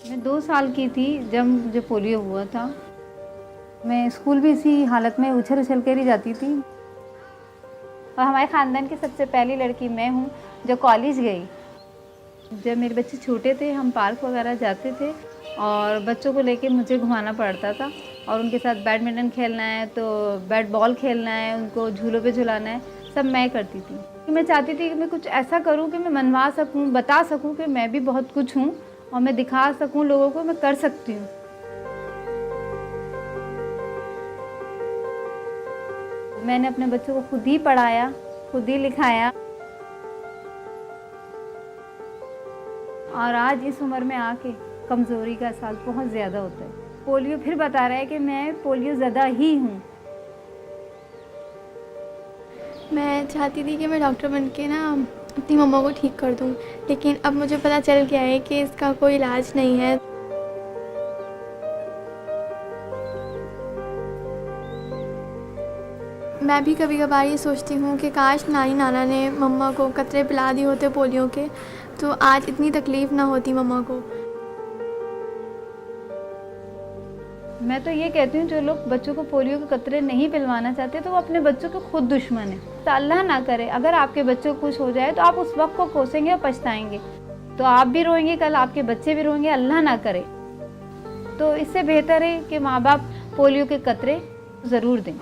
मैं 2 साल की थी जब मुझे पोलियो हुआ था। मैं स्कूल भी इसी हालत में उछल-उछल कर ही जाती थी और हमारे ख़ानदान की सबसे पहली लड़की मैं हूँ जो कॉलेज गई। जब मेरे बच्चे छोटे थे हम पार्क वग़ैरह जाते थे और बच्चों को लेके मुझे घुमाना पड़ता था और उनके साथ बैडमिंटन खेलना है तो बैट बॉल खेलना है, उनको झूलों पे झुलाना है, सब मैं करती थी। मैं चाहती थी कि मैं कुछ ऐसा करूँ कि मैं मनवा सकूँ, बता सकूँ कि मैं भी बहुत कुछ हूँ और मैं दिखा सकूँ लोगों को मैं कर सकती हूँ। मैंने अपने बच्चों को खुद ही पढ़ाया, खुद ही लिखाया और आज इस उम्र में आके कमज़ोरी का एहसास बहुत ज़्यादा होता है। पोलियो फिर बता रहा है कि मैं पोलियो ज़्यादा ही हूँ। मैं चाहती थी कि मैं डॉक्टर बन के ना अपनी मम्मा को ठीक कर दूँ, लेकिन अब मुझे पता चल गया है कि इसका कोई इलाज नहीं है। मैं भी कभी-कभार ये सोचती हूँ कि काश नानी-नाना ने मम्मा को कतरे पिला दिए होते पोलियो के, तो आज इतनी तकलीफ़ ना होती मम्मा को। मैं तो ये कहती हूँ जो लोग बच्चों को पोलियो के कतरे नहीं पिलवाना चाहते तो वो अपने बच्चों के खुद दुश्मन हैं। तो अल्लाह ना करे अगर आपके बच्चों को कुछ हो जाए तो आप उस वक़्त को कोसेंगे और पछताएँगे। तो आप भी रोएँगे, कल आपके बच्चे भी रोएँगे, अल्लाह ना करे। तो इससे बेहतर है कि माँ-बाप पोलियो के कतरे ज़रूर दें।